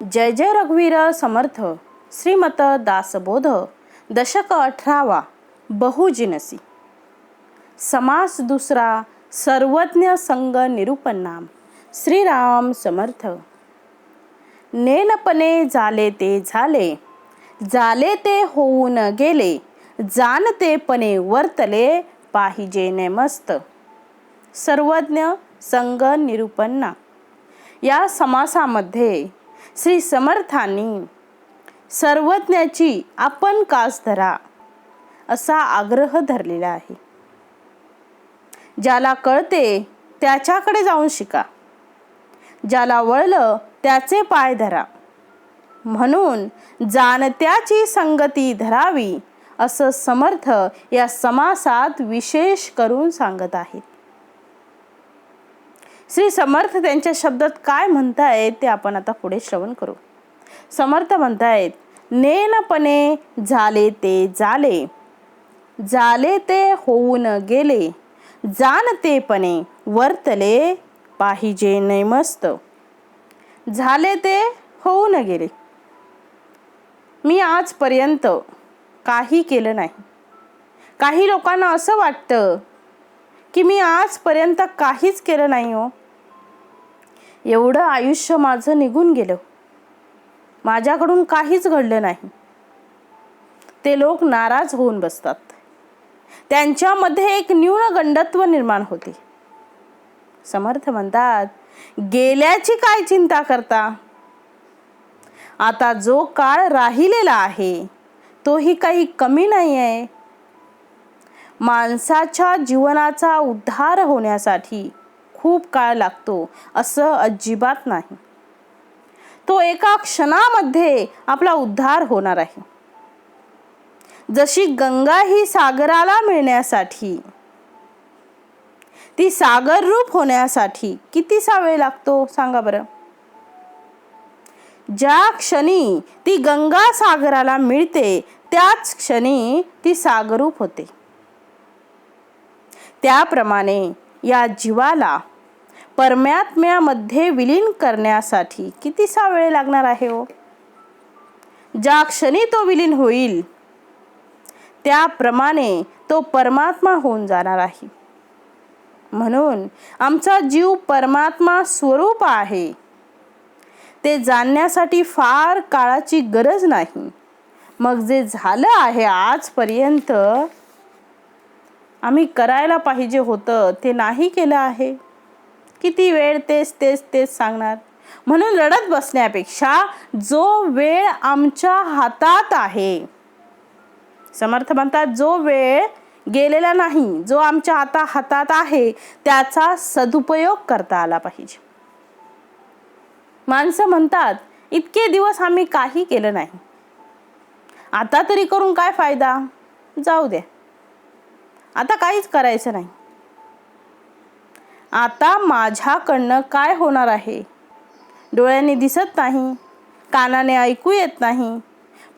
जय जय रघुवीर समर्थ श्रीमत दासबोध दशक 18 बहुजिनसी समास दुसरा सर्वज्ञ संग निरूपण नाम श्रीराम समर्थ। नेनपणे झाले ते झाले, झाले ते होऊन गेले, जाणतेपणे वर्तले पाहिजे नेमस्त। सर्वज्ञ संग निरूपण नाम या समासामध्ये श्री समर्थांनी सर्वज्ञाची आपण कास धरा असा आग्रह धरलेला आहे। ज्याला कळते त्याच्याकडे जाऊन शिका, ज्याला वळलं त्याचे पाय धरा, म्हणून जाणत्याची संगती धरावी असं समर्थ या समासात विशेष करून सांगत आहेत। श्री समर्थ त्यांच्या शब्दात काय म्हणतायत ते आपण आता पुढे श्रवण करू। समर्थ म्हणतायत, नेनपणे झाले ते झाले, झाले ते होऊन गेले, जाणतेपणे वर्तले पाहिजे नेमस्त। झाले ते होऊन गेले, मी आजपर्यंत काही केलं नाही। काही लोकांना असं वाटतं की मी आजपर्यंत काहीच केलं नाही हो, एवढं आयुष्य माझं निघून गेलं, माझ्याकडून काहीच घडलं नाही। ते लोक नाराज होऊन बसतात, त्यांच्यामध्ये एक न्यूनगंडत्व निर्माण होते। समर्थ म्हणतात, गेल्याची काय चिंता करता, आता जो काळ राहिलेला आहे तोही काही कमी नाही आहे। माणसाच्या जीवनाचा उद्धार होण्यासाठी खूप काळ लागतो असं अजिबात नाही, तो एका क्षणामध्ये आपला उद्धार होणार आहे। जशी गंगा ही सागराला मिळण्यासाठी, ती सागर रूप होण्यासाठी कितीसा वेळ लागतो सांगा बरं। ज्या क्षणी ती गंगा सागराला मिळते त्याच क्षणी ती सागरूप होते। त्याप्रमाणे या जीवाला परमात्म्यामध्ये विलीन करण्यासाठी कितीसा वेळ लागणार आहे हो। ज्या क्षणी तो विलीन होईल त्याप्रमाणे तो परमात्मा होऊन जाणार आहे। म्हणून आमचा जीव परमात्मा स्वरूप आहे, ते जाणण्यासाठी फार काळाची गरज नाही। मग जे झालं आहे आजपर्यंत आम्ही करायला पाहिजे होतं ते नाही केलं आहे, किती वेळ तेच तेच तेच सांगणार। म्हणून रडत बसण्यापेक्षा जो वेळ आमच्या हातात आहे, समर्थ म्हणतात, जो वेळ गेलेला नाही, जो आमच्या हातात आहे त्याचा सदुपयोग करता आला पाहिजे। माणसं म्हणतात, इतके दिवस आम्ही काही केलं नाही, आता तरी करून काय फायदा, जाऊ दे, आता काहीच करायचं नाही। आता माझ्याकडनं काय होणार आहे, डोळ्यांनी दिसत नाही, कानाने ऐकू येत नाही,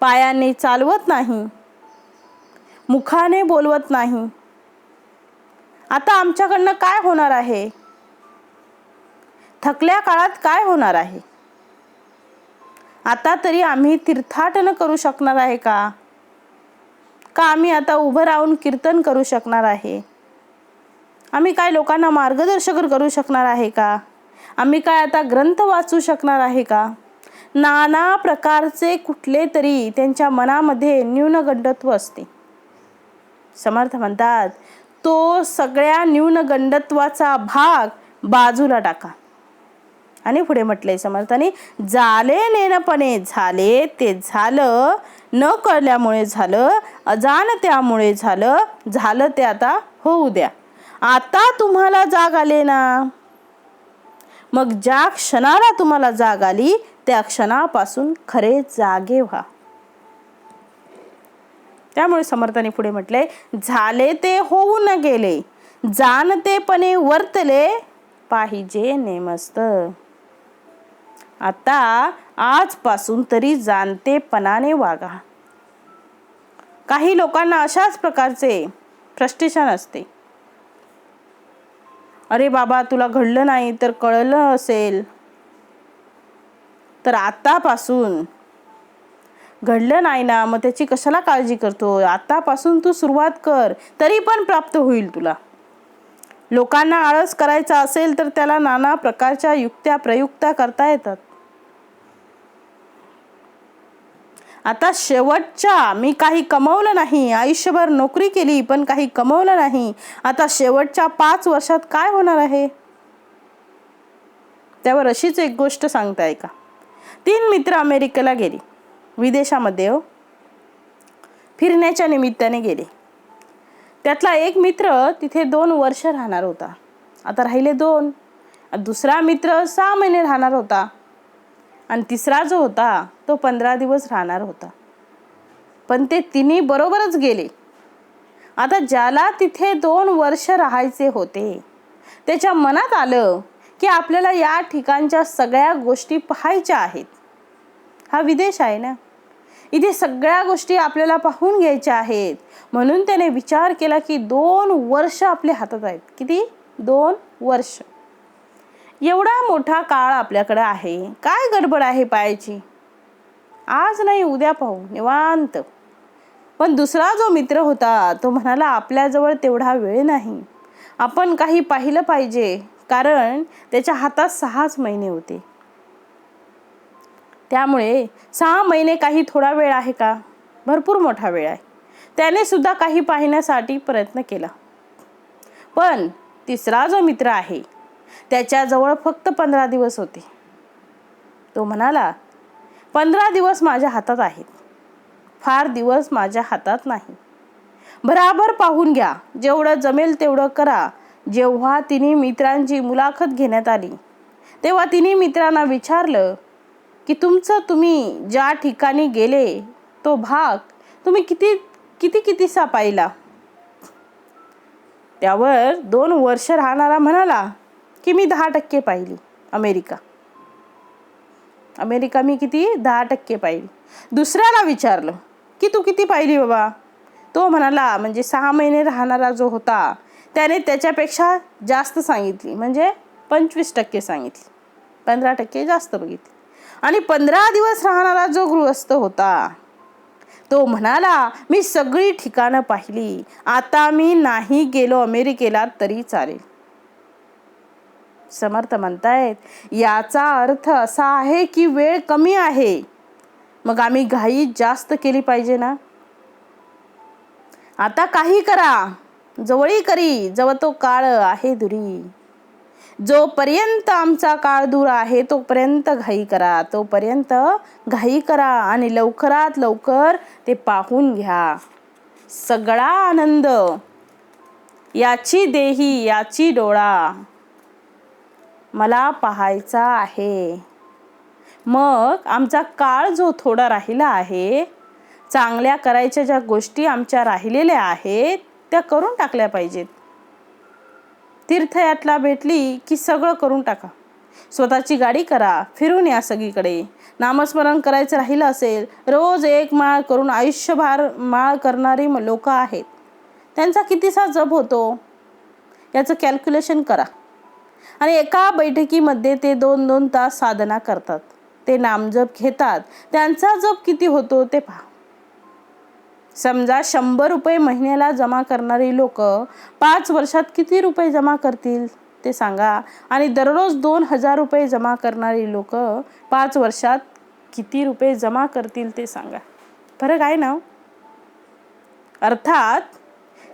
पायाने चालवत नाही, मुखाने बोलवत नाही, आता आमच्याकडनं काय होणार आहे, थकल्या काळात काय होणार आहे, आता तरी आम्ही तीर्थाटन करू शकणार आहे का आम्ही आता उभं राहून कीर्तन करू शकणार आहे, आम्ही काय लोकांना मार्गदर्शन करू शकणार आहे का, आम्ही काय आता ग्रंथ वाचू शकणार आहे का। नाना प्रकारचे कुठले तरी त्यांच्या मनामध्ये न्यूनगंडत्व असते। समर्थ म्हणतात, तो सगळ्या न्यूनगंडत्वाचा भाग बाजूला टाका। आणि पुढे म्हटले समर्थाने, झाले नेनपणे झाले ते झालं, न कळल्यामुळे झालं, अजाणत्यामुळे झालं, झालं ते आता होऊ द्या। आता तुम्हाला जाग आले ना, मग ज्या क्षणाला तुम्हाला जाग आली त्या क्षणापासून खरे जागे व्हा। त्यामुळे समर्थाने पुढे म्हटले, झाले ते होऊन गेले, जाणतेपणे वर्तले पाहिजे नेमस्त। आता आजपासून तरी जाणतेपणाने वागा। काही लोकांना अशाच प्रकारचे फ्रस्ट्रेशन असते, अरे बाबा तुला घडलं नाही तर कळलं असेल, तर आतापासून घडलं नाही ना, मग त्याची कशाला काळजी करतोय? आतापासून तू सुरुवात कर, तरी पण प्राप्त होईल तुला. लोकांना आळस करायचा असेल तर त्याला नाना प्रकारच्या युक्त्या प्रयुक्त्या करता येतात. आता शेवटच्या, मी काही कमवलं नाही, आयुष्यभर नोकरी केली पण काही कमवलं नाही, आता शेवटच्या 5 वर्षात काय होणार आहे? त्यावर अशीच एक गोष्ट सांगताय का. 3 मित्र अमेरिकेला गेले, विदेशामध्ये फिरण्याच्या निमित्ताने गेले. त्यातला एक मित्र तिथे 2 वर्ष राहणार होता, आता राहिले 2. दुसरा मित्र 6 महिने राहणार होता आणि तिसरा जो होता तो 15 दिवस राहणार होता. पण ते तिन्ही बरोबरच गेले. आता ज्याला तिथे 2 वर्ष राहायचे होते त्याच्या मनात आलं की आपल्याला या ठिकाणच्या सगळ्या गोष्टी पाहायच्या आहेत. हा विदेश आहे ना, इथे सगळ्या गोष्टी आपल्याला पाहून घ्यायच्या आहेत. म्हणून त्याने विचार केला की 2 वर्ष आपल्या हातात आहेत. किती? 2 वर्ष. एवढा मोठा काळ आपल्याकडे आहे, काय गडबड आहे पाहायची? आज नाही उद्या पाहू निवांत. पण दुसरा जो मित्र होता तो म्हणाला आपल्याजवळ तेवढा वेळ नाही, आपण काही पाहिलं पाहिजे. कारण त्याच्या हातात 6च महिने होते. त्यामुळे 6 महिने काही थोडा वेळ आहे का? भरपूर मोठा वेळ आहे. त्याने सुद्धा काही पाहण्यासाठी प्रयत्न केला. पण तिसरा जो मित्र आहे त्याच्याजवळ फक्त 15 दिवस होते. तो म्हणाला 15 दिवस माझ्या हातात आहेत, फार दिवस माझ्या हातात नाही. बराबर पाहून घ्या, जेवढं जमेल तेवढं करा. जेव्हा तिन्ही मित्रांची मुलाखत घेण्यात आली तेव्हा तिन्ही मित्रांना विचारलं की तुम्ही ज्या ठिकाणी गेले तो भाग तुम्ही कितीसा पाहिला? त्यावर 2 वर्ष राहणारा म्हणाला की मी 10% पाहिली. अमेरिका मी किती? 10% पाहिली. दुसऱ्याला विचारलं की तू किती पाहिली बाबा? तो म्हणाला, म्हणजे 6 महिने राहणारा जो होता त्याने त्याच्यापेक्षा जास्त सांगितली, म्हणजे 25% सांगितली, 15% जास्त बघितली. आणि 15 दिवस राहणारा जो गृहस्थ होता तो म्हणाला मी सगळी ठिकाणं पाहिली, आता मी नाही गेलो अमेरिकेला तरी चालेल. समर्थ म्हणतायत याचा अर्थ असा आहे की वेळ कमी आहे, मग आम्ही घाई जास्त केली पाहिजे ना. आता काही करा, जवळी करी जव तो काळ आहे दुरी. जोपर्यंत आमचा काळ दूर आहे तोपर्यंत घाई करा, तोपर्यंत घाई करा आणि लवकरात लवकर ते पाहून घ्या. सगळा आनंद याची देही याची डोळा मला पाहायचा आहे. मग आमचा काळ जो थोडा राहिला आहे, चांगल्या करायच्या ज्या गोष्टी आमच्या राहिलेल्या आहेत त्या करून टाकल्या पाहिजेत. तीर्थयात्रा भेटली की सगळं करून टाका. स्वतःची गाडी करा, फिरून या सगळीकडे. नामस्मरण करायचं राहिलं असेल, रोज 1 माळ करून आयुष्यभर माळ करणारी लोक आहेत, त्यांचा कितीसा जप होतो याचं कॅल्क्युलेशन करा. आणि एका बैठकीमध्ये ते 2-2 तास साधना करतात, ते नामजप घेतात, त्यांचा जप किती होतो ते पहा. समजा 100 रुपये महिन्याला जमा करणारी लोक 5 वर्षात किती रुपये जमा करतील ते सांगा. आणि दररोज 2000 रुपये जमा करणारी लोक 5 वर्षात किती रुपये जमा करतील ते सांगा. फरक आहे ना. अर्थात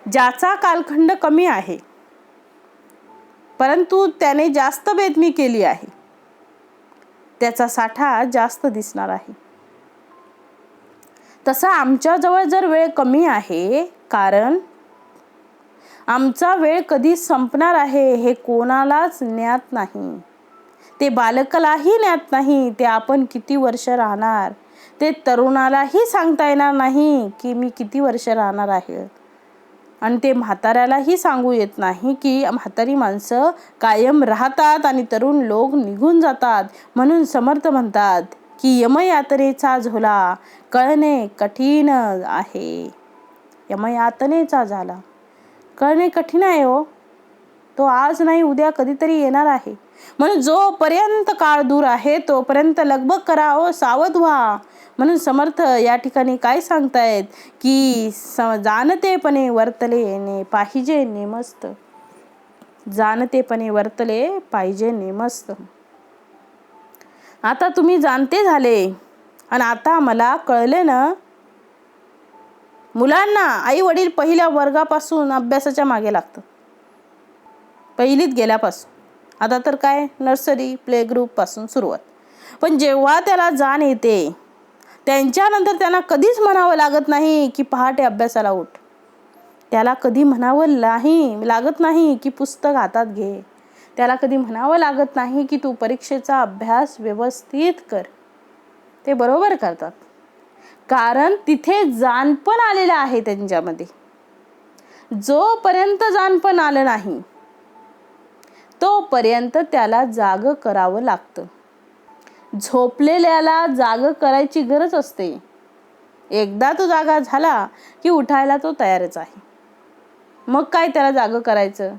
ज्याचा कालखंड कमी आहे परंतु त्याने जास्त बेदमी केली आहे, त्याचा साठा जास्त दिसणार आहे. तसा आमच्याजवळ जर वेळ कमी आहे, कारण आमचा वेळ कधी संपणार आहे हे कोणालाच ज्ञात नाही. ते बालकालाही ज्ञात नाही ते आपण किती वर्ष राहणार. ते तरुणालाही सांगता येणार नाही की मी किती वर्ष राहणार आहे. आणि ते म्हाताऱ्यालाही सांगू येत नाही की म्हातारी माणसं कायम राहतात आणि तरुण लोक निघून जातात. म्हणून समर्थ म्हणतात की यमयातनेचा झोला कळणे कठीण आहे. यमयातनेचा झाला कळणे कठीण आहे हो. तो आज नाही उद्या कधीतरी येणार आहे. म्हणून जोपर्यंत काळ दूर आहे तोपर्यंत लगबग करा हो, सावध व्हा. म्हणून समर्थ या ठिकाणी काय सांगतायत की जाणतेपणे वर्तले ने पाहिजे नेमस्त. जाणतेपणे वर्तले पाहिजे नेमस्त. आता तुम्ही जाणते झाले आणि आता मला कळले ना. मुलांना आई वडील पहिल्या वर्गापासून अभ्यासाच्या मागे लागतं, पहिलीत गेल्यापासून. आता तर काय नर्सरी प्ले ग्रुप पासून सुरुवात. पण जेव्हा त्याला जाण येते त्यांच्यानंतर त्यांना कधीच म्हणावं लागत नाही की पहाटे अभ्यासाला उठ. त्याला कधी म्हणावं लागत नाही की पुस्तक हातात घे. त्याला कधी म्हणावं लागत नाही की तू परीक्षेचा अभ्यास व्यवस्थित कर. ते बरोबर करतात, कारण तिथे जाणपण आलेलं आहे त्यांच्यामध्ये. जोपर्यंत जाणपण आलं नाही तोपर्यंत त्याला जाग करावं लागतं. झोपलेल्याला जाग करायची गरज असते. एकदा तो जागा झाला की उठायला तो तयारच आहे. मग काय त्याला जाग करायचं.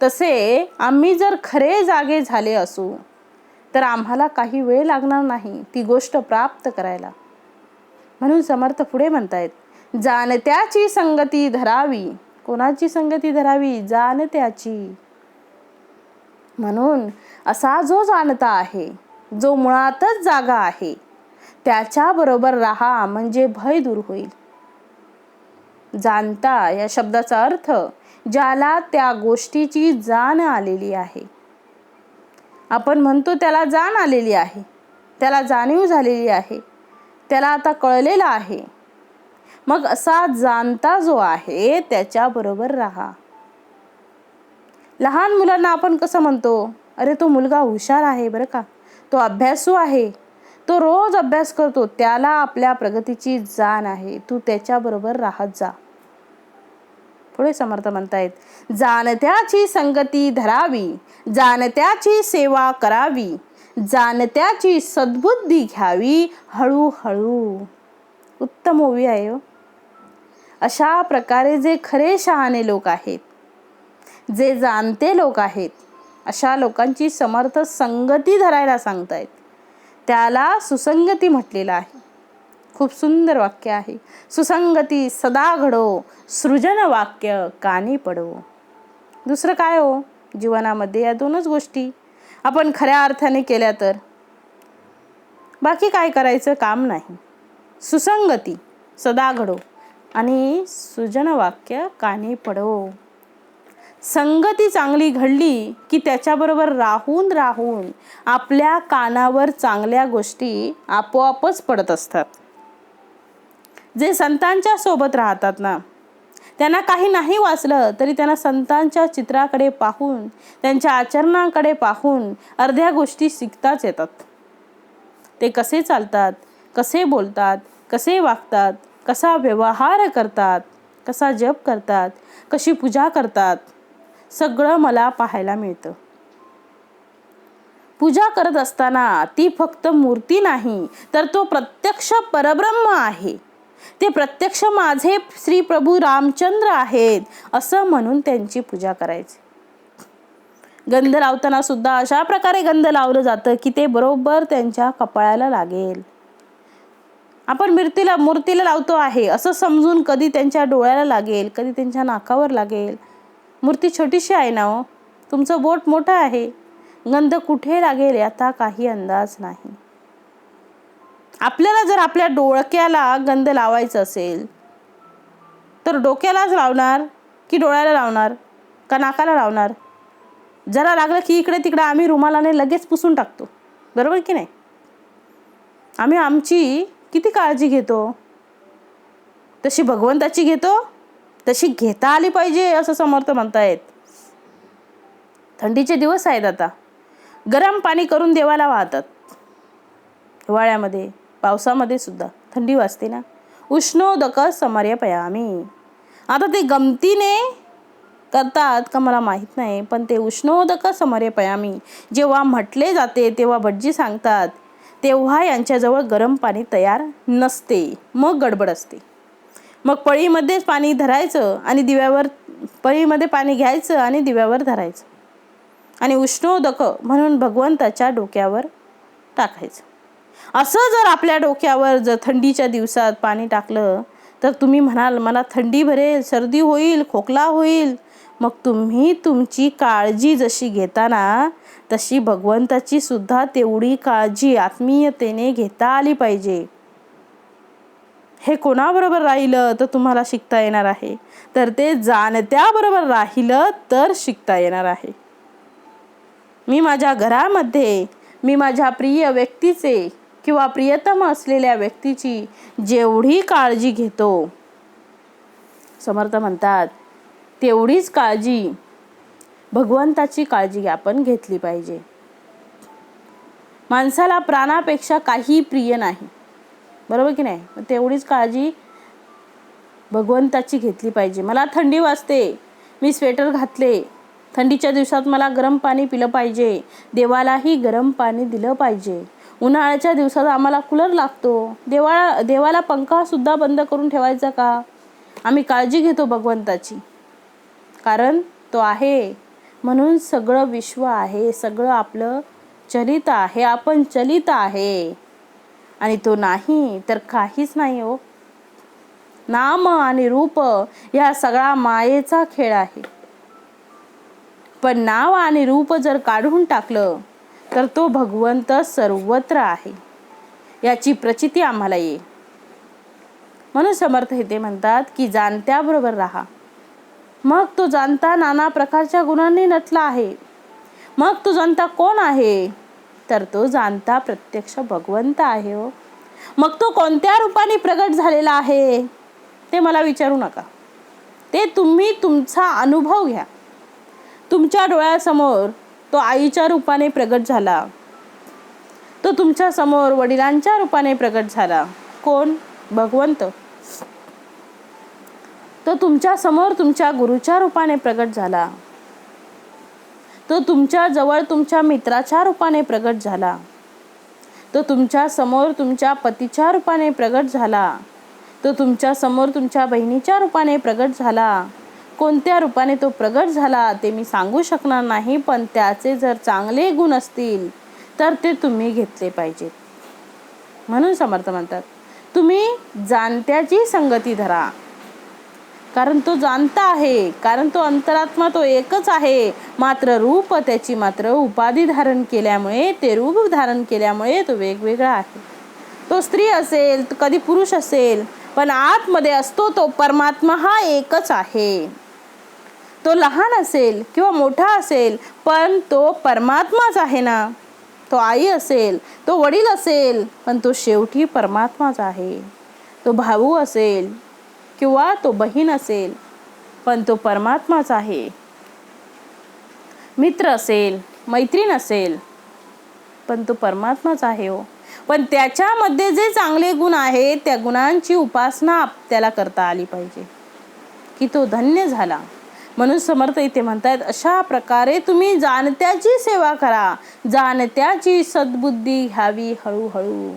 तसे आम्ही जर खरे जागे झाले असू तर आम्हाला काही वेळ लागणार नाही ती गोष्ट प्राप्त करायला. म्हणून समर्थ पुढे म्हणतायत, जाणत्याची संगती धरावी. कोणाची संगती धरावी? जाणत्याची. म्हणून असा जो जाणता आहे, जो मुळातच जागा आहे, त्याच्या बरोबर राहा म्हणजे भय दूर होईल. जाणता या शब्दाचा अर्थ ज्याला त्या गोष्टीची जाण आलेली आहे. आपण म्हणतो त्याला जाण आलेली आहे, त्याला जाणीव झालेली आहे, त्याला आता कळलेलं आहे. मग असा जाणता जो आहे त्याच्या बरोबर राहा. लहान मुलांना आपण कसं म्हणतो, अरे तो मुलगा हुशार आहे बरं का, तो अभ्यासू आहे, तो रोज अभ्यास करतो, त्याला आपल्या प्रगतीची जाण आहे, तू त्याच्याबरोबर राहत जा. पुढे समर्थ म्हणतायत, जाणत्याची संगती धरावी, जाणत्याची सेवा करावी, जाणत्याची सद्बुद्धी घ्यावी हळूहळू. उत्तम ओवी आहे हो. अशा प्रकारे जे खरे शहाणे लोक आहेत, जे जाणते लोक आहेत, अशा लोकांची समर्थ संगती धरायला सांगतायत. त्याला सुसंगती म्हटलेलं आहे. खूप सुंदर वाक्य आहे. सुसंगती सदा घडो, सृजन वाक्य कानी पडो. दुसरं काय हो जीवनामध्ये? या दोनच गोष्टी आपण खऱ्या अर्थाने केल्या तर बाकी काय करायचं काम नाही. सुसंगती सदा घडो आणि सृजन वाक्य कानी पडो. संगती चांगली घडली की त्याच्याबरोबर राहून राहून आपल्या कानावर चांगल्या गोष्टी आपोआपच पडत असतात. जे संतांच्या सोबत राहतात ना, त्यांना काही नाही वाचलं तरी त्यांना संतांच्या चित्राकडे पाहून, त्यांच्या आचरणाकडे पाहून अर्ध्या गोष्टी शिकताच येतात. ते कसे चालतात, कसे बोलतात, कसे वागतात, कसा व्यवहार करतात, कसा जप करतात, कशी पूजा करतात, सगळं मला पाहायला मिळतं. पूजा करत असताना ती फक्त मूर्ती नाही तर तो प्रत्यक्ष परब्रह्म आहे. ते प्रत्यक्ष माझे श्री प्रभू रामचंद्र आहेत असं म्हणून त्यांची पूजा करायची. गंध लावताना सुद्धा अशा प्रकारे गंध लावलं जातं की ते बरोबर त्यांच्या कपाळाला लागेल. आपण मूर्तीला लावतो आहे असं समजून कधी त्यांच्या डोळ्याला लागेल, कधी त्यांच्या नाकावर लागेल. मूर्ती छोटीशी आहे ना हो, तुमचं बोट मोठं आहे, गंध कुठे लागेल याचा काही अंदाज नाही. आपल्याला जर आपल्या डोक्याला गंध लावायचं असेल तर डोक्यालाच लावणार की डोळ्याला लावणार का नाकाला लावणार? जरा लागलं की इकडे तिकडे आम्ही रुमालाने लगेच पुसून टाकतो, बरोबर की नाही? आम्ही आमची किती काळजी घेतो, तशी भगवंताची घेतो, तशी घेता आली पाहिजे असं समर्थ म्हणतायत. थंडीचे दिवस आहेत, आता गरम पाणी करून देवाला वाहतात. हिवाळ्यामध्ये पावसामध्ये सुद्धा थंडी वाजते ना. उष्णोदक समर्पयामी. आता ते गमतीने करतात का मला माहीत नाही, पण ते उष्णोदक समर्पयामी जेव्हा म्हटले जाते तेव्हा भटजी सांगतात तेव्हा यांच्याजवळ गरम पाणी तयार नसते, मग गडबड असते. मग पळीमध्येच पाणी धरायचं आणि दिव्यावर, पळीमध्ये पाणी घ्यायचं आणि दिव्यावर धरायचं. आणि उष्णोदक म्हणून भगवंताच्या डोक्यावर टाकायचं. असं जर आपल्या डोक्यावर जर थंडीच्या दिवसात पाणी टाकलं तर तुम्ही म्हणाल मला थंडी भरेल, सर्दी होईल, खोकला होईल. मग तुम्ही तुमची काळजी जशी घेताना तशी भगवंताची सुद्धा तेवढी काळजी आत्मीयतेने घेता आली पाहिजे. हे कोणाबरोबर राहिलं तर तुम्हाला शिकता येणार आहे, तर ते जाणत्याबरोबर राहिलं तर शिकता येणार आहे. मी माझ्या घरामध्ये मी माझ्या प्रिय व्यक्तीचे किंवा प्रियतम असलेल्या व्यक्तीची जेवढी काळजी घेतो, समर्थ म्हणतात तेवढीच काळजी भगवंताची काळजी आपण घेतली पाहिजे. माणसाला प्राणापेक्षा काही प्रिय नाही, बरोबर की नाही? मग तेवढीच काळजी भगवंताची घेतली पाहिजे. मला थंडी वाजते, मी स्वेटर घातले, थंडीच्या दिवसात मला गरम पाणी पिलं पाहिजे, देवालाही गरम पाणी दिलं पाहिजे. उन्हाळ्याच्या दिवसात आम्हाला कूलर लागतो, देवाला पंखा सुद्धा बंद करून ठेवायचा का? आम्ही काळजी घेतो भगवंताची, कारण तो आहे म्हणून सगळं विश्व आहे, सगळं आपलं चलित आहे, आपण चलित आहे. आणि तो नाही तर काहीच नाही हो. नाम आणि रूप या सगळा मायेचा खेळ आहे. पण नाव आणि रूप जर काढून टाकलं तर तो भगवंत सर्वत्र आहे याची प्रचिती आम्हाला येईल. म्हणून समर्थ हे म्हणतात की जाणत्याबरोबर राहा. मग तो जाणता नाना प्रकारच्या गुणांनी नटला आहे. मग तो जाणता कोण आहे? तर तो जाणता प्रत्यक्ष भगवंत आहे हो. मग तो कोणत्या रूपाने प्रगट झालेला आहे ते मला विचारू नका. ते तुम्ही तुमचा अनुभव घ्या. तुमच्या डोळ्यासमोर तो आईच्या रूपाने प्रगट झाला, तो तुमच्या समोर वडिलांच्या रूपाने प्रगट झाला. कोण? भगवंत. तो तुमच्या समोर तुमच्या गुरुच्या रूपाने प्रगट झाला, तो तुमच्या जवळ तुमच्या मित्राच्या रूपाने प्रगट झाला, तो तुमच्या समोर तुमच्या पतीच्या रूपाने प्रगट झाला, तो तुमच्या समोर तुमच्या बहिणीच्या रूपाने प्रगट झाला. कोणत्या रूपाने तो प्रगट झाला ते मी सांगू शकणार नाही, पण त्याचे जर चांगले गुण असतील तर ते तुम्ही घेतले पाहिजेत. म्हणून समर्थ म्हणतात तुम्ही जाणत्याची संगती धरा, कारण तो जाणता आहे, कारण तो अंतरात्मा तो एकच आहे. मात्र रूप त्याची मात्र उपाधी धारण केल्यामुळे, ते रूप धारण केल्यामुळे तो वेगवेगळा आहे. तो स्त्री असेल, तो कधी पुरुष असेल, पण आतमध्ये असतो तो परमात्मा हा एकच आहे. तो लहान असेल किंवा मोठा असेल, पण तो परमात्माच आहे ना. तो आई असेल, तो वडील असेल, पण तो शेवटी परमात्माच आहे. तो भाऊ असेल किंवा तो बहीण असेल, पण तो परमात्माच आहे. मित्र असेल, मैत्रीण असेल, पण तो परमात्माच आहे हो. पण त्याच्यामध्ये जे चांगले गुण आहेत त्या गुणांची उपासना त्याला करता आली पाहिजे की तो धन्य झाला. म्हणून समर्थ इथे म्हणतात अशा प्रकारे तुम्ही जाणत्याची सेवा करा, जाणत्याची सद्बुद्धी घ्यावी. हळूहळू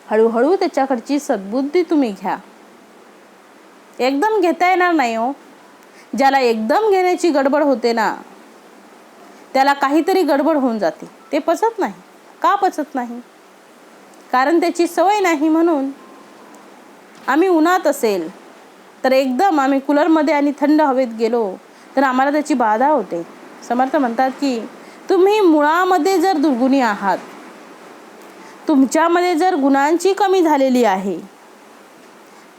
हळूहळू त्याच्याकडची सद्बुद्धी तुम्ही घ्या. एकदम घेता येणार नाही हो. ज्याला एकदम घेण्याची गडबड होते ना, त्याला काहीतरी गडबड होऊन जाते. ते पचत नाही. का पचत नाही? कारण त्याची सवय नाही. म्हणून आम्ही उन्हात असेल तर एकदम आम्ही कूलरमध्ये आणि थंड हवेत गेलो तर आम्हाला त्याची बाधा होते. समर्थ म्हणतात की तुम्ही मुळामध्ये जर दुर्गुणी आहात, तुमच्यामध्ये जर गुणांची कमी झालेली आहे,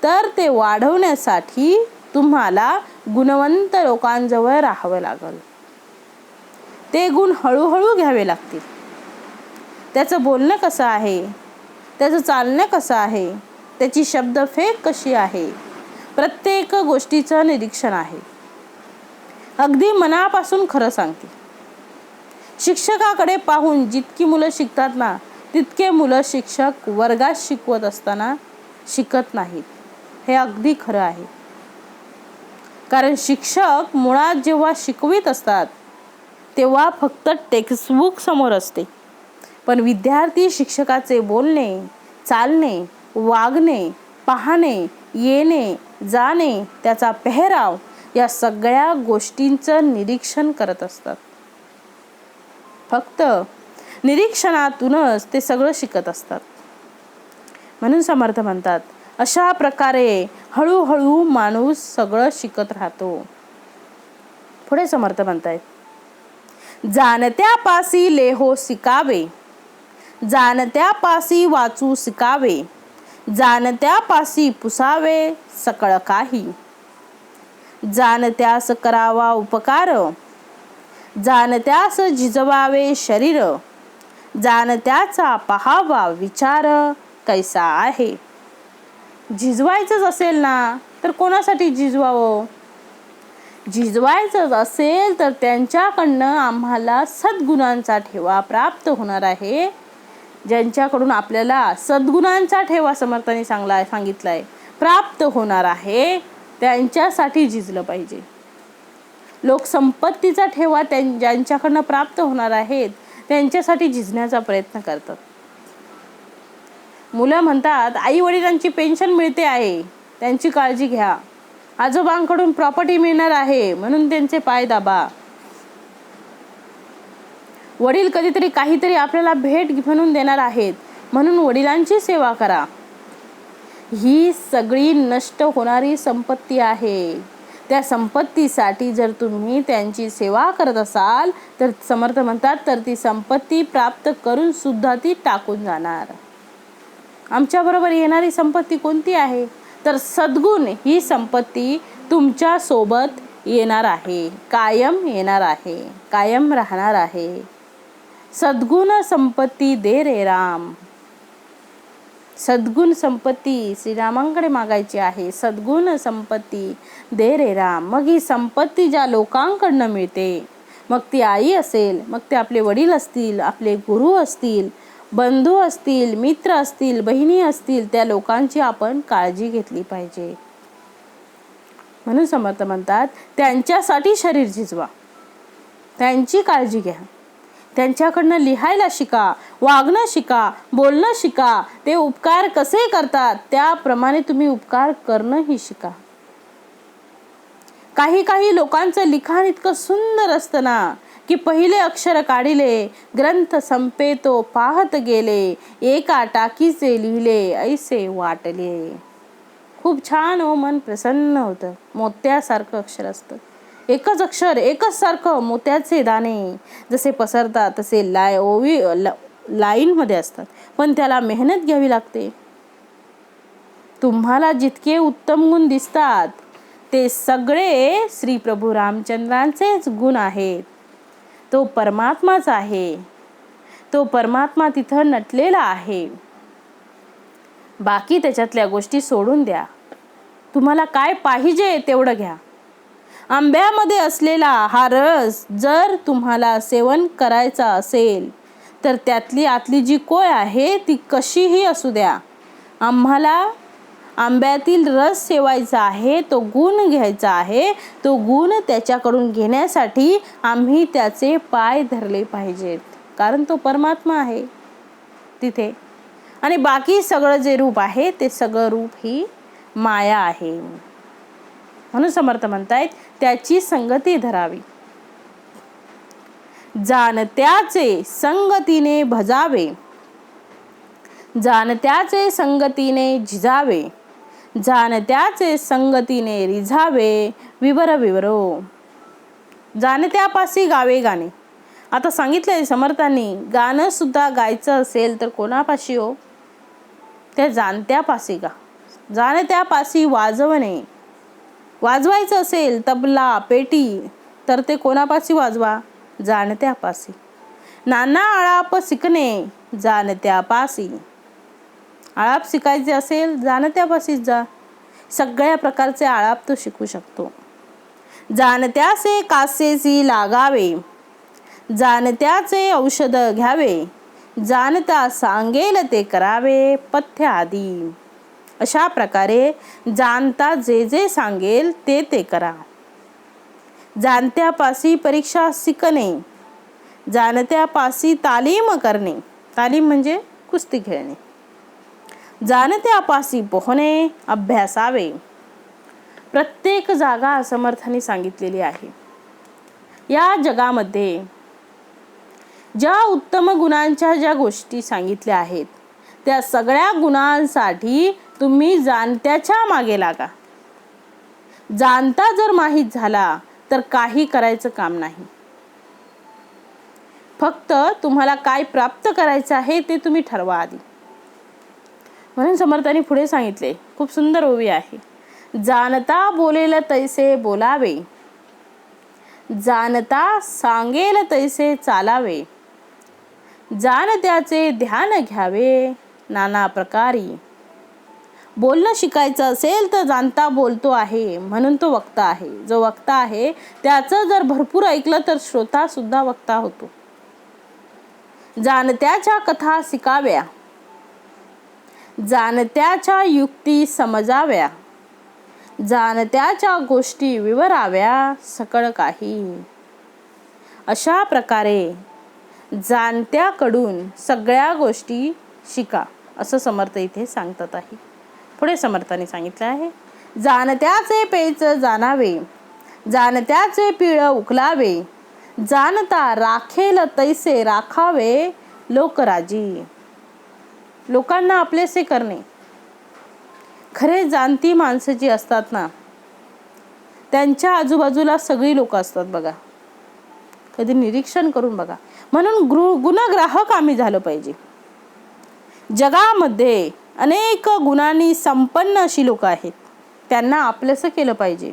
तर ते वाढवण्यासाठी तुम्हाला गुणवंत लोकांजवळ राहावं लागेल. ते गुण हळूहळू घ्यावे लागतील. त्याचं बोलणं कसं आहे, त्याचं चालणं कसं आहे, त्याची शब्दफेक कशी आहे, प्रत्येक गोष्टीचं निरीक्षण आहे. अगदी मनापासून खरं सांगते. शिक्षकाकडे पाहून जितकी मुलं शिकतात ना, तितके मुलं शिक्षक वर्गात शिकवत असताना शिकत नाहीत. हे अगदी खरं आहे. कारण शिक्षक मुळात जेव्हा शिकवित असतात तेव्हा फक्त टेक्स्टबुक समोर असते, पण विद्यार्थी शिक्षकाचे बोलणे, चालणे, वागणे, पाहणे, येणे, जाणे, त्याचा पेहराव या सगळ्या गोष्टींचं निरीक्षण करत असतात. फक्त निरीक्षणातूनच ते सगळं शिकत असतात. म्हणून समर्थ म्हणतात, अशा प्रकारे हळूहळू माणूस सगळं शिकत राहतो. पुढे समर्थ म्हणतायत, जाणत्यापासी लेहो शिकावे, जाणत्यापासी वाचू शिकावे, जाणत्यापासी पुसावे सकळ काही, जाणत्यास करावा उपकार, जाणत्यास झिजवावे शरीर, जाणत्याचा पहावा विचार कैसा आहे. झिजवायचंच असेल ना तर कोणासाठी झिजवावं? झिजवायचं असेल तर त्यांच्याकडनं आम्हाला सद्गुणांचा ठेवा प्राप्त होणार आहे. ज्यांच्याकडून आपल्याला सद्गुणांचा ठेवा समर्थांनी सांगितलाय प्राप्त होणार आहे, त्यांच्यासाठी झिजलं पाहिजे. लोक संपत्तीचा ठेवा ज्यांच्याकडनं प्राप्त होणार आहेत त्यांच्यासाठी झिजण्याचा प्रयत्न करतात. मुलं म्हणतात, आई वडिलांची पेन्शन मिळते आहे, त्यांची काळजी घ्या. आजोबांकडून प्रॉपर्टी मिळणार आहे म्हणून त्यांचे पाय दाबा. वडील कधीतरी काहीतरी आपल्याला भेट म्हणून देणार आहेत म्हणून वडिलांची सेवा करा. ही सगळी नष्ट होणारी संपत्ती आहे. त्या संपत्तीसाठी जर तुम्ही त्यांची सेवा करत असाल तर समर्थ म्हणतात, तर ती संपत्ती प्राप्त करून सुद्धा ती टाकून जाणार. आमच्या बरोबर येणारी संपत्ती कोणती आहे? तर सद्गुण ही संपत्ती तुमच्या सोबत येणार आहे, कायम येणार आहे, कायम राहणार आहे. सद्गुण संपत्ती दे रे राम. सद्गुण संपत्ती श्रीरामांकडे मागायची आहे. सद्गुण संपत्ती दे रे राम. मग ही संपत्ती ज्या लोकांकडनं मिळते, मग ती आई असेल, मग ते आपले वडील असतील, आपले गुरु असतील, बंधू असतील, मित्र असतील, बहिणी असतील, त्या लोकांची आपण काळजी घेतली पाहिजे. म्हणून समर्थ म्हणतात, त्यांच्यासाठी शरीर झिजवा, त्यांची काळजी घ्या, त्यांच्याकडनं लिहायला शिका, वागणं शिका, बोलणं शिका. ते उपकार कसे करतात त्याप्रमाणे तुम्ही उपकार करणंही शिका. काही काही लोकांचं लिखाण इतकं सुंदर असतं ना की पहिले अक्षर काढिले, ग्रंथ संपेतो पाहत गेले, एका टाकीचे लिहिले ऐसे वाटले. खूप छान हो, मन प्रसन्न होतं. मोत्यासारखं अक्षर असतं. एकच अक्षर एकच सारखं मोत्याचे दाणे जसे पसरतात तसे लाईन मध्ये असतात, पण त्याला मेहनत घ्यावी लागते. तुम्हाला जितके उत्तम गुण दिसतात ते सगळे श्री प्रभू रामचंद्रांचेच गुण आहेत. तो परमात्माच आहे. तो परमात्मा तिथं नटलेला आहे. बाकी त्याच्यातल्या गोष्टी सोडून द्या. तुम्हाला काय पाहिजे तेवढं घ्या. आंब्यामध्ये असलेला हा रस जर तुम्हाला सेवन करायचा असेल तर त्यातली आतली जी कोय आहे ती कशीही असू द्या, आम्हाला आंब्यातील रस सेवायचा आहे, तो गुण घ्यायचा आहे. तो गुण त्याच्याकडून घेण्यासाठी आम्ही त्याचे पाय धरले पाहिजेत, कारण तो परमात्मा आहे तिथे. आणि बाकी सगळं जे रूप आहे ते सगळं रूप ही माया आहे. म्हणून समर्थ म्हणतायत, त्याची संगती धरावी. जाणत्याचे संगतीने भजावे, जाणत्याचे संगतीने झिजावे, जाणत्याचे संगतीने रिझावे, विवर विवरो. जाणत्यापासी गावे गाणे. आता सांगितलंय समर्थांनी, गाणं सुद्धा गायचं असेल तर कोणापाशी हो? त्या जाणत्यापासी गा. जाणत्यापासी वाजवणे. वाजवायचं असेल तबला, पेटी, तर ते कोणापाशी वाजवा? जाणत्यापासी. नाना आळाप शिकणे, जाणत्यापासी. आळाप शिकायचे असेल जाणत्यापाशीच जा. सगळ्या प्रकारचे आळाप तो शिकू शकतो. जाणत्याचे कासेसी लागावे, जाणत्याचे औषध घ्यावे, जाणता सांगेल ते करावे पथ्य आदी. अशा प्रकारे जाणता जे जे सांगेल ते ते करा. जाणत्यापासी परीक्षा शिकणे, जाणत्यापासी तालीम करणे. तालीम म्हणजे कुस्ती खेळणे. जाणत्यापासी पोहणे, अभ्यासावे. प्रत्येक जागा समर्थांनी सांगितलेली आहे. या जगामध्ये ज्या उत्तम गुणांच्या ज्या गोष्टी सांगितल्या आहेत त्या सगळ्या गुणांसाठी तुम्ही जाणत्याच्या मागे लागा. जाणता जर माहीत झाला तर काही करायचं काम नाही. फक्त तुम्हाला काय प्राप्त करायचं आहे ते तुम्ही ठरवा आधी. म्हणून समर्थांनी पुढे सांगितले, खूप सुंदर ओवी आहे. जाणता बोलेल तैसे बोलावे, जाणता सांगेल तैसे चालावे, जाणत्याचे ध्यान घ्यावे नाना प्रकारी. बोलणं शिकायचं असेल तर जाणता बोलतो आहे म्हणून तो वक्ता आहे. जो वक्ता आहे त्याचं जर भरपूर ऐकलं तर श्रोता सुद्धा वक्ता होतो. जाणत्याच्या कथा शिकाव्या, जाणत्याच्या युक्ती समजाव्या, जाणत्याच्या गोष्टी विवराव्या सकळ काही. अशा प्रकारे जाणत्याकडून सगळ्या गोष्टी शिका असं समर्थ इथे सांगतात आहे. पुढे समर्थाने सांगितलं आहे, जाणत्याचे पेच जाणावे, जाणत्याचे पिळ उकलावे, जाणता राखेल तैसे राखावे लोकराजी. लोकांना आपलेसे करणे. खरे जाणती माणसं जी असतात ना त्यांच्या आजूबाजूला सगळी लोक असतात बघा. कधी निरीक्षण करून बघा. म्हणून गुणग्राहक आम्ही झालं पाहिजे. जगामध्ये अनेक गुणांनी संपन्न अशी लोक आहेत, त्यांना आपलंसं केलं पाहिजे.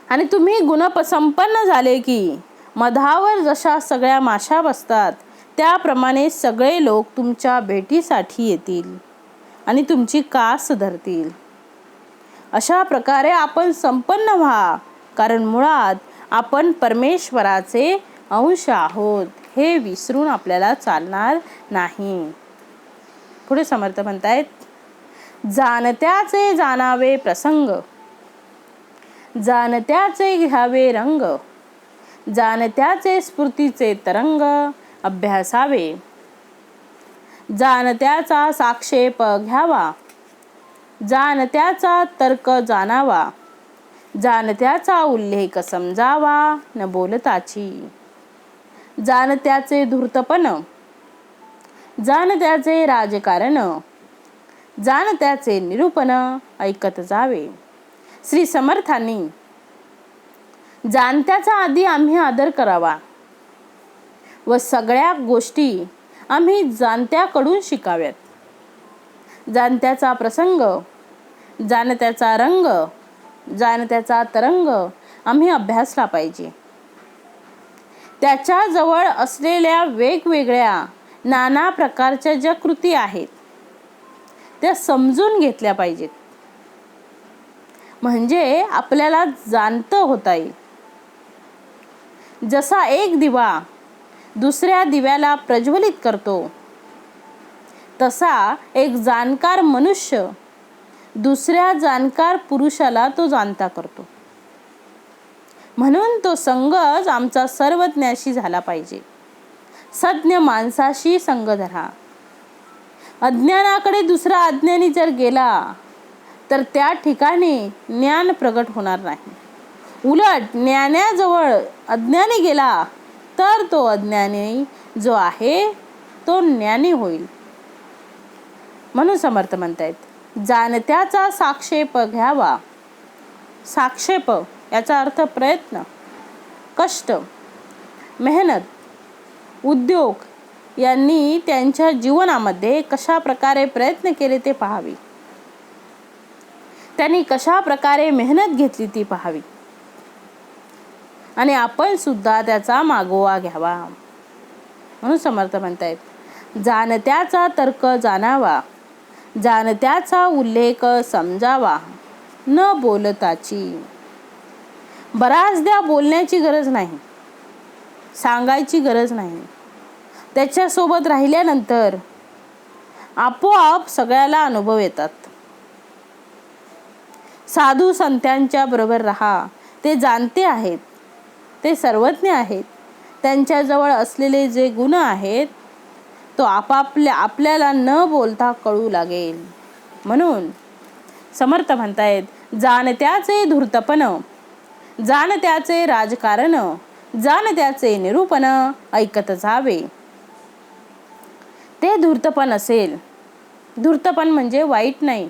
आणि तुम्ही गुणसंपन्न झाले की मधावर जशा सगळ्या माशा बसतात त्याप्रमाणे सगळे लोक तुमच्या भेटीसाठी येतील आणि तुमची कास धरतील. अशा प्रकारे आपण संपन्न व्हा, कारण मुळात आपण परमेश्वराचे अंश आहोत हे विसरून आपल्याला चालणार नाही. पुढे समर्थ म्हणतायत, जाणत्याचे जाणावे प्रसंग, जाणत्याचे घ्यावे रंग, जाणत्याचे स्फूर्तीचे तरंग अभ्यासावे, जाणत्याचा साक्षेप घ्यावा, जाणत्याचा तर्क जाणावा, जाणत्याचा उल्लेख समजावा न बोलताची, जाणत्याचे धूर्तपण, जाणत्याचे राजकारण, जाणत्याचे निरूपण ऐकत जावे. श्री समर्थांनी जाणत्याचा आधी आम्ही आदर करावा व सगळ्या गोष्टी आम्ही जाणत्याकडून शिकाव्यात. जाणत्याचा प्रसंग, जाणत्याचा रंग, जाणत्याचा तरंग आम्ही अभ्यासला पाहिजे. त्याच्याजवळ असलेल्या वेगवेगळ्या नाना प्रकारच्या ज्या कृती आहेत त्या समजून घेतल्या पाहिजेत, म्हणजे आपल्याला जाणतं होता येईल. जसा एक दिवा दुसऱ्या दिव्याला प्रज्वलित करतो तसा एक जाणकार मनुष्य दुसऱ्या जाणकार पुरुषाला तो जाणता करतो. म्हणून तो संगच आमचा सर्वज्ञाशी झाला पाहिजे. सज्ञ माणसाशी संग धरा. अज्ञानाकडे दुसरा अज्ञानी जर गेला तर त्या ठिकाणी ज्ञान प्रगट होणार नाही. उलट ज्ञानाजवळ अज्ञानी गेला तर तो अज्ञानी जो आहे तो ज्ञानी होईल. म्हणून समर्थ म्हणतायत, जाणत्याचा साक्षेप घ्यावा. साक्षेप याचा अर्थ प्रयत्न, कष्ट, मेहनत. उद्योग यांनी त्यांच्या जीवनामध्ये कशा प्रकारे प्रयत्न केले ते पाहावे. त्यांनी कशा प्रकारे मेहनत घेतली ती पाहावी आणि आपण सुद्धा त्याचा मागोवा घ्यावा. म्हणून समर्थ म्हणतायत, जाणत्याचा तर्क जाणावा, जाणत्याचा उल्लेख समजावा न बोलताची. बराचदा बोलण्याची गरज नाही, सांगायची गरज नाही. त्याच्यासोबत राहिल्यानंतर आपोआप सगळ्याला अनुभव येतात. साधू संतांच्या बरोबर राहा. ते जाणते आहेत, ते सर्वज्ञ आहेत. त्यांच्याजवळ असलेले जे गुण आहेत तो आपल्याला न बोलता कळू लागेल. म्हणून समर्थ म्हणतायत, जाणत्याचे धूर्तपण, जाणत्याचे राजकारण, जाण त्याचे निरूपण ऐकत जावे. ते धूर्तपण असेल. धूर्तपण म्हणजे वाईट नाही,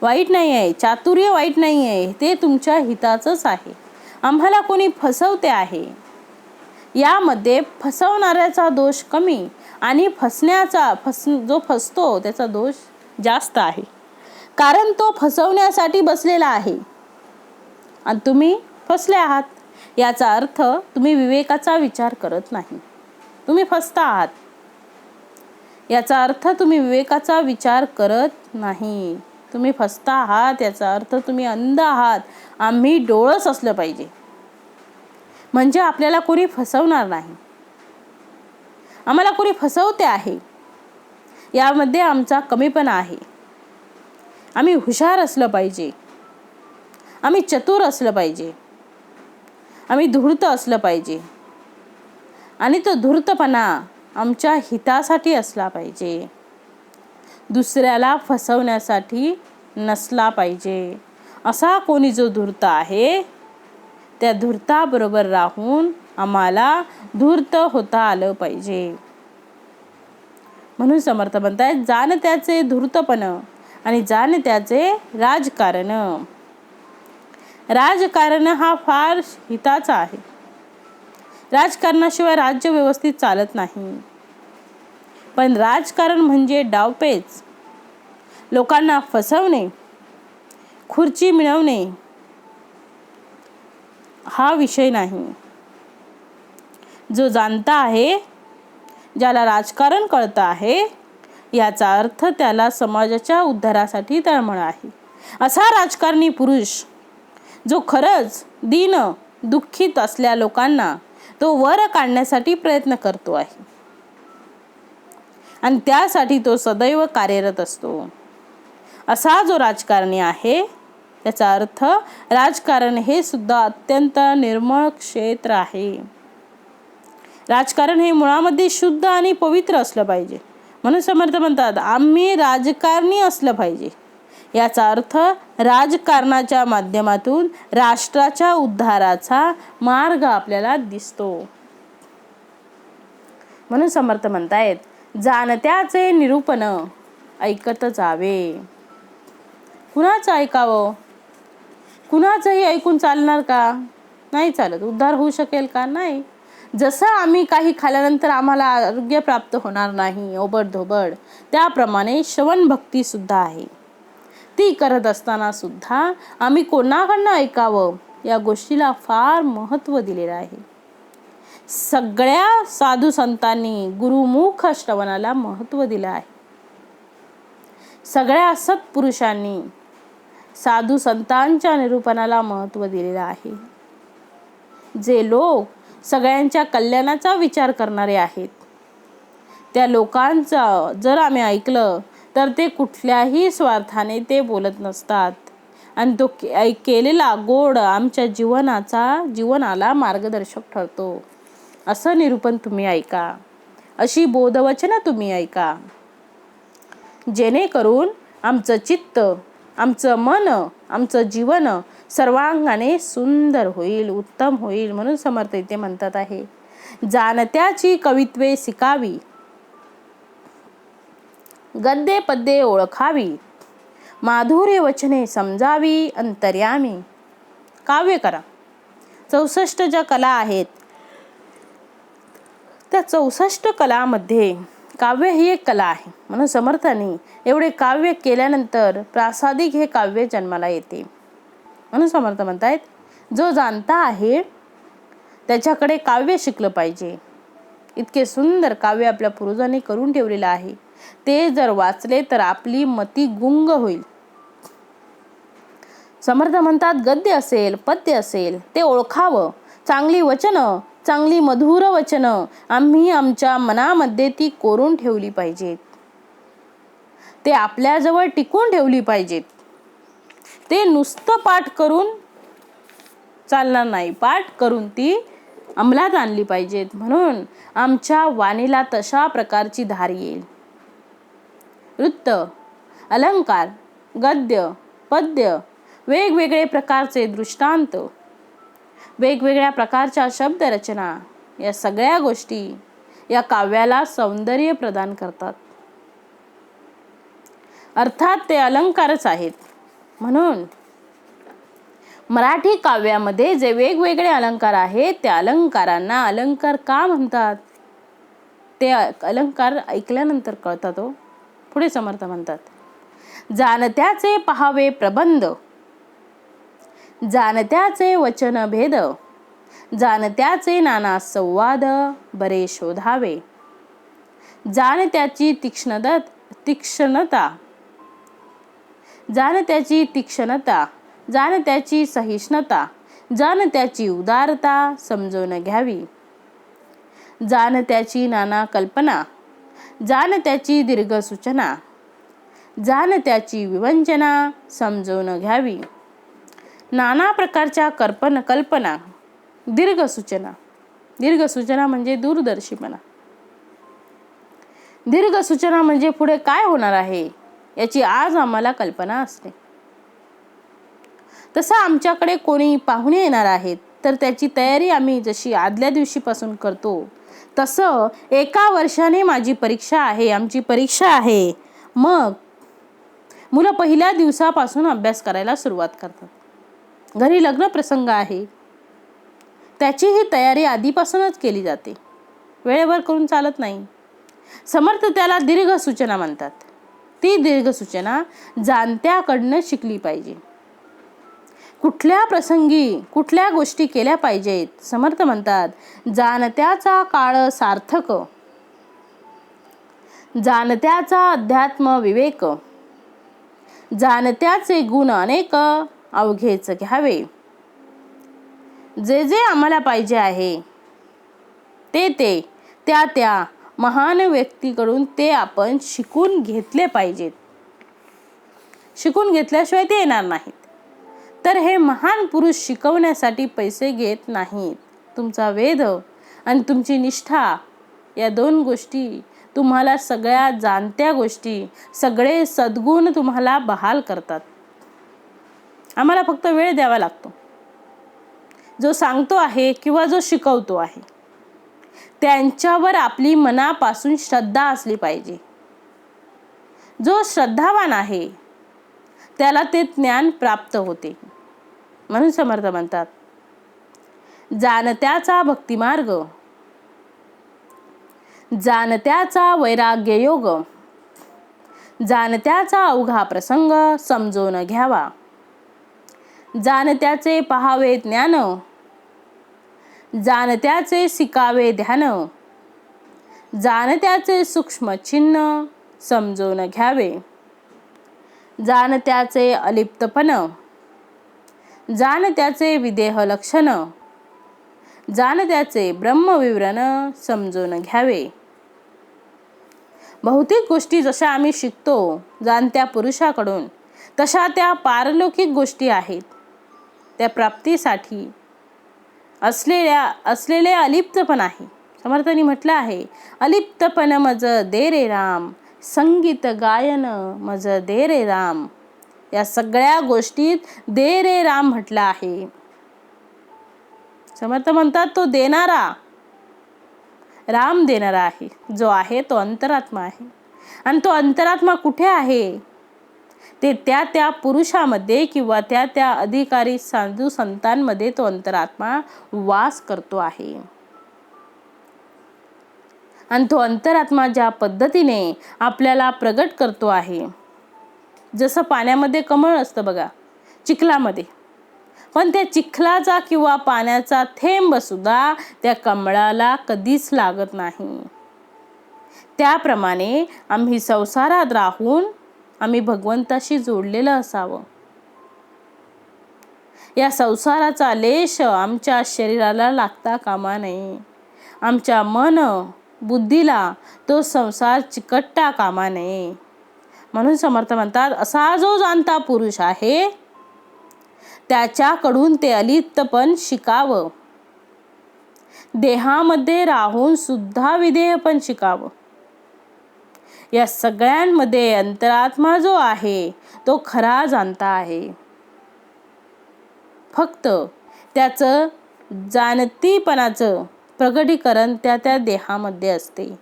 वाईट नाही आहे, चातुर्य वाईट नाही आहे, ते तुमच्या हिताचंच आहे. आम्हाला कोणी फसवते आहे, यामध्ये फसवणाऱ्याचा दोष कमी आणि जो फसतो त्याचा दोष जास्त आहे. कारण तो फसवण्यासाठी बसलेला आहे आणि तुम्ही फसले आहात. याचा अर्थ तुम्ही विवेकाचा विचार करत नाही, तुम्ही फसता आहात. याचा अर्थ तुम्ही विवेकाचा विचार करत नाही, तुम्ही फसता आहात. याचा अर्थ तुम्ही अंध आहात. आम्ही डोळस असलं पाहिजे, म्हणजे आपल्याला कोणी फसवणार नाही. आम्हाला कोणी फसवते आहे, यामध्ये आमचा कमीपणा आहे. आम्ही हुशार असलं पाहिजे, आम्ही चतुर असलं पाहिजे, आम्ही धूर्त असलं पाहिजे आणि तो धूर्तपणा आमच्या हितासाठी असला पाहिजे, दुसऱ्याला फसवण्यासाठी नसला पाहिजे. असा कोणी जो धूर्त आहे, त्या धूर्ताबरोबर राहून आम्हाला धूर्त होता आलं पाहिजे. म्हणून समर्थ म्हणतायत, जाण त्याचे धूर्तपण आणि जाण त्याचे राजकारण. राजकारण हा फार हिताचा आहे. राजकारणाशिवाय राज्य व्यवस्थित चालत नाही. पण राजकारण म्हणजे डावपेच, लोकांना फसवणे, खुर्ची मिळवणे हा विषय नाही. जो जाणता आहे, ज्याला राजकारण कळतं आहे, याचा अर्थ त्याला समाजाच्या उद्धारासाठी तळमळ आहे. असा राजकारणी पुरुष जो खरंच दीन दुःखित असल्या लोकांना तो वर काढण्यासाठी प्रयत्न करतो आहे आणि त्यासाठी तो सदैव कार्यरत असतो. असा जो राजकारणी आहे, त्याचा अर्थ राजकारण हे सुद्धा अत्यंत निर्मळ क्षेत्र आहे. राजकारण हे मुळामध्ये शुद्ध आणि पवित्र असलं पाहिजे. म्हणून समर्थ म्हणतात, आम्ही राजकारणी असलं पाहिजे. याचा अर्थ राजकारणाच्या माध्यमातून राष्ट्राच्या उद्धाराचा मार्ग आपल्याला दिसतो. म्हणून समर्थ म्हणतायत, जाणत्याचे निरूपण ऐकत जावे. कुणाचं ऐकावं? कुणाचंही ऐकून चालणार का? नाही चालत. उद्धार होऊ शकेल का? नाही. जसं आम्ही काही खाल्यानंतर आम्हाला आरोग्य प्राप्त होणार नाही ओबडधोबड, त्याप्रमाणे श्रवण भक्ती सुद्धा आहे. ती करत असताना सुद्धा आम्ही कोणाकडनं ऐकावं, या गोष्टीला फार महत्त्व दिलेलं आहे. सगळ्या साधू संतांनी गुरुमुख श्रवणाला महत्त्व दिलं आहे. सगळ्या सत्पुरुषांनी साधू संतांच्या निरूपणाला महत्त्व दिलेलं आहे. जे लोक सगळ्यांच्या कल्याणाचा विचार करणारे आहेत, त्या लोकांचं जर आम्ही ऐकलं तर ते कुठल्याही स्वार्थाने ते बोलत नसतात आणि तो केलेला गोड आमच्या जीवनाला मार्गदर्शक ठरतो. असं निरूपण तुम्ही ऐका, अशी बोधवचनं तुम्ही ऐका, जेणेकरून आमचं चित्त, आमचं मन, आमचं जीवन सर्वांगाने सुंदर होईल, उत्तम होईल. म्हणून समर्थ इथे म्हणतात आहे, जाणत्याची कवित्वे शिकावी, गद्ये पद्ये ओळखावी, माधुर्य वचने समजावी, अंतर्यामी. काव्य करा. 64 ज्या कला आहेत, त्या 64 कलामध्ये काव्य ही एक कला आहे. म्हणून समर्थांनी एवढे काव्य केल्यानंतर प्रासादिक हे काव्य जन्माला येते. म्हणून समर्थ म्हणतायत, जो जाणता आहे त्याच्याकडे काव्य शिकलं पाहिजे. इतके सुंदर काव्य आपल्या पूर्वजांनी करून ठेवलेलं आहे. ते जर वाचले तर आपली मती गुंग होईल. समर्थ म्हणतात, गद्य असेल, पद्य असेल, ते ओळखावं. चांगली वचनं, चांगली मधुर वचनं आम्ही आमच्या मनामध्ये ती कोरून ठेवली पाहिजेत. ते आपल्याजवळ टिकून ठेवली पाहिजेत. ते नुसतं पाठ करून चालणार नाही, पाठ करून ती अंमलात आणली पाहिजेत. म्हणून आमच्या वाणीला तशा प्रकारची धार येईल. वृत्त, अलंकार, गद्य, पद्य, वेगवेगळे प्रकारचे दृष्टांत, वेगवेगळ्या प्रकारच्या शब्दरचना, या सगळ्या गोष्टी या काव्याला सौंदर्य प्रदान करतात. अर्थात ते अलंकारच आहेत. म्हणून मराठी काव्यामध्ये जे वेगवेगळे अलंकार आहेत त्या अलंकारांना अलंकार का म्हणतात ते अलंकार ऐकल्यानंतर कळतात. पुढे समर्थ म्हणतात, जाणत्याचे पहावे प्रबंध, जाणत्याचे वचन भेद, जाणत्याचे नाना संवाद बरे शोधावे, जाणत्याची तीक्ष्णता, जाणत्याची तीक्ष्णता, जाणत्याची सहिष्णुता, जाणत्याची उदारता समजून घ्यावी, जाणत्याची नाना कल्पना, जाणत्याची दीर्घ सूचना, जाणत्याची विवंचना समजून घ्यावी. नाना प्रकारच्या कल्पना, दीर्घ सूचना म्हणजे दूरदर्शीपणा. दीर्घ सूचना म्हणजे पुढे काय होणार आहे याची आज आम्हाला कल्पना असते. तसं आमच्याकडे कोणी पाहुणे येणार आहेत तर त्याची तयारी आम्ही जशी आदल्या दिवशीपासून करतो, तसं 1 वर्षाने माझी परीक्षा आहे, आमची परीक्षा आहे, मग मुलं पहिल्या दिवसापासून अभ्यास करायला सुरुवात करतात. घरी लग्न प्रसंग आहे, त्याची ही तयारी आधीपासूनच केली जाते, वेळेवर करून चालत नाही. समर्थ त्याला दीर्घ सूचना म्हणतात. ती दीर्घ सूचना जाणत्याकडनं शिकली पाहिजे. कुठल्या प्रसंगी कुठल्या गोष्टी केल्या पाहिजेत. समर्थ म्हणतात, जाणत्याचा काळ सार्थक, जाणत्याचा अध्यात्म विवेक, जाणत्याचे गुण अनेक अवघेच घ्यावे. जे जे आम्हाला पाहिजे आहे ते त्या महान व्यक्तीकडून ते आपण शिकून घेतले पाहिजेत. शिकून घेतल्याशिवाय ते येणार नाहीत. तर हे महान पुरुष शिकवण्यासाठी पैसे घेत नाहीत. तुमचा वेध आणि तुमची निष्ठा या 2 गोष्टी तुम्हाला सगळ्या जाणत्या गोष्टी, सगळे सद्गुण तुम्हाला बहाल करतात. आम्हाला फक्त वेळ द्यावा लागतो. जो सांगतो आहे किंवा जो शिकवतो आहे त्यांच्यावर आपली मनापासून श्रद्धा असली पाहिजे. जो श्रद्धावान आहे त्याला ते ज्ञान प्राप्त होते. म्हणून समर्थ म्हणतात, जाणत्याचा भक्तिमार्ग, जाणत्याचा वैराग्य योग, जाणत्याचा अवघा प्रसंग समजून घ्यावा, जाणत्याचे पहावे ज्ञान, जाणत्याचे शिकावे ध्यान, जाणत्याचे सूक्ष्म चिन्ह समजून घ्यावे, जाणत्याचे अलिप्तपण, जाणत्याचे विदेह लक्षण, जाणत्याचे ब्रह्मविवरण समजून घ्यावे. भौतिक गोष्टी जशा आम्ही शिकतो जाणत्या पुरुषाकडून, तशा त्या पारलौकिक गोष्टी आहेत. त्या प्राप्तीसाठी असलेले अलिप्तपण आहे. समर्थांनी म्हटलं आहे, अलिप्तपण मज दे रे राम, संगीत गायन मज दे रे राम. या सगळ्या गोष्टीत दे रे राम म्हटलं आहे. समर्थ म्हणतात, तो देणारा राम देणारा आहे. जो आहे तो अंतरात्मा आहे. आणि तो अंतरात्मा कुठे आहे ते त्या पुरुषामध्ये किंवा त्या अधिकारी साधू संतांमध्ये तो अंतरात्मा वास करतो आहे. आणि तो अंतरात्मा ज्या पद्धतीने आपल्याला प्रगट करतो आहे, जसं पाण्यामध्ये कमळ असतं बघा, चिखलामध्ये, पण त्या चिखलाचा किंवा पाण्याचा थेंब सुद्धा त्या कमळाला कधीच लागत नाही. त्याप्रमाणे आम्ही संसारात राहून आम्ही भगवंताशी जोडलेलं असावं. या संसाराचा लेश आमच्या शरीराला लागता कामा नये. आमच्या मन बुद्धीला तो संसार चिकटता कामा नये. म्हणून समर्थ म्हणतात, असा जो जाणता पुरुष आहे त्याच्याकडून ते अलिप्तपण शिकावं. देहामध्ये राहून सुद्धा विधेयपण शिकावं. या सगळ्यांमध्ये अंतरात्मा जो आहे तो खरा जाणता आहे. फक्त त्याचं जाणतीपणाचं प्रगटीकरण त्या त्या देहामध्ये असते.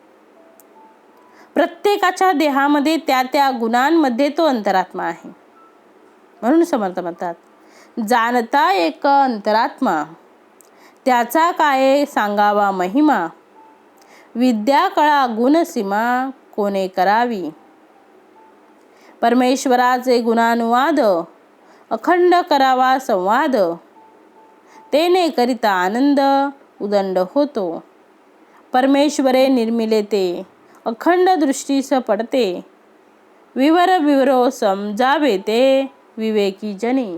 प्रत्येकाच्या देहामध्ये त्या त्या गुणांमध्ये तो अंतरात्मा आहे. म्हणून समर्थ म्हणतात, जाणता एक अंतरात्मा, त्याचा काय सांगावा महिमा, विद्या कळा गुणसीमा, कोणे करावी. परमेश्वराचे गुणानुवाद, अखंड करावा संवाद, तेने करिता आनंद उदंड होतो. परमेश्वरे निर्मिले ते, अखंड दृष्टीस पडते, विवर विवरो समजावे ते, विवेकी जनी.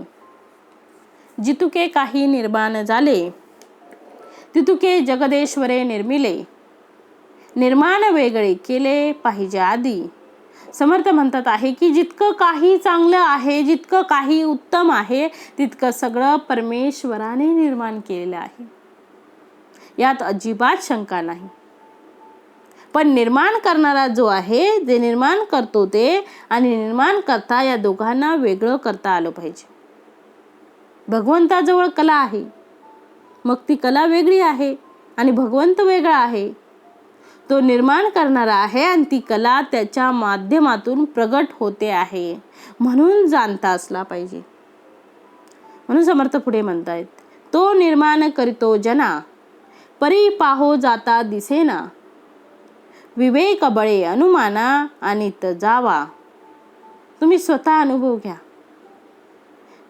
जितुके काही निर्माण झाले, तितुके जगदेश्वरे निर्मिले, निर्माण वेगळे केले पाहिजे आधी. समर्थ म्हणतात आहे की जितकं काही चांगलं आहे, जितकं काही उत्तम आहे, तितकं सगळं परमेश्वराने निर्माण केलेलं आहे. यात अजिबात शंका नाही. पण निर्माण करणारा जो आहे, जे निर्माण करतो ते आणि निर्माण करता, या दोघांना वेगळं करता आलं पाहिजे. भगवंताजवळ कला आहे, मग ती कला वेगळी आहे आणि भगवंत वेगळा आहे. तो निर्माण करणारा आहे आणि ती कला त्याच्या माध्यमातून प्रगट होते आहे, म्हणून जाणता असला पाहिजे. म्हणून समर्थ पुढे म्हणतायत, तो निर्माण करीतो जना, परी पाहो जाता दिसेना, विवेक बळे अनुमाना अनित जावा. तुम्ही स्वतः अनुभव घ्या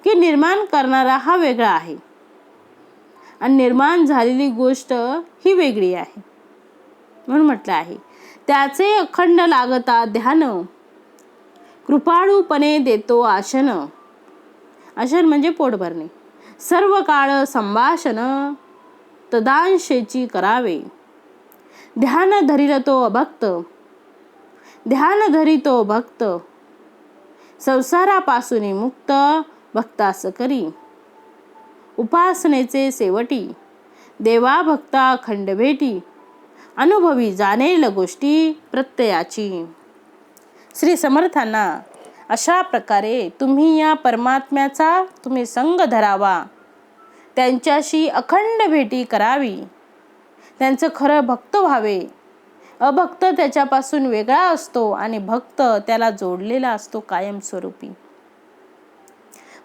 की निर्माण करणारा हा वेगळा आहे आणि निर्माण झालेली गोष्ट ही वेगळी आहे. म्हणून म्हटलं आहे, त्याचे अखंड लागता ध्यान, कृपाळूपणे देतो आशन. आशन म्हणजे पोट भरणे. सर्व काळ संभाषण, तदांशेची करावे. ध्यान धरिल तो अभक्त, ध्यान धरितो भक्त, संसारापासून मुक्त भक्तास करी. उपासनेचे सेवटी, देवा भक्ता अखंड भेटी, अनुभवी जाणेल गोष्टी प्रत्ययाची. श्री समर्थांना अशा प्रकारे तुम्ही या परमात्म्याचा तुम्ही संग धरावा, त्यांच्याशी अखंड भेटी करावी, त्यांचं खरं भक्त व्हावे. अभक्त त्याच्यापासून वेगळा असतो आणि भक्त त्याला जोडलेला असतो कायमस्वरूपी.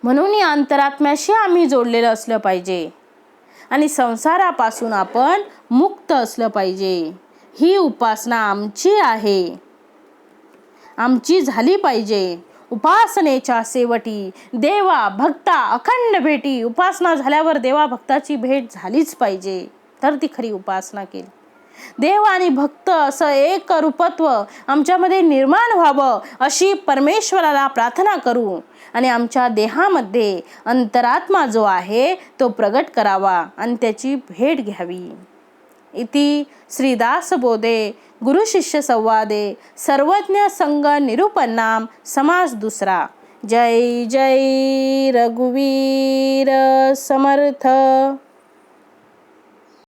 म्हणून या अंतरात्म्याशी आम्ही जोडलेलं असलं पाहिजे आणि संसारापासून आपण मुक्त असलं पाहिजे. ही उपासना आमची आहे, आमची झाली पाहिजे. उपासनेच्या सेवटी, देवा भक्ता अखंड भेटी. उपासना झाल्यावर देवा भक्ताची भेट झालीच पाहिजे, तर ती खरी उपासना केली. देव आणि भक्त असं एक रूपत्व आमच्यामध्ये निर्माण व्हावं, अशी परमेश्वराला प्रार्थना करू आणि आमच्या देहामध्ये अंतरात्मा जो आहे तो प्रगट करावा आणि त्याची भेट घ्यावी. इति श्रीदासबोधे गुरु शिष्य संवादे सर्वज्ञ संग निरूपणाम समास दुसरा. जय जय रघुवीर समर्थ.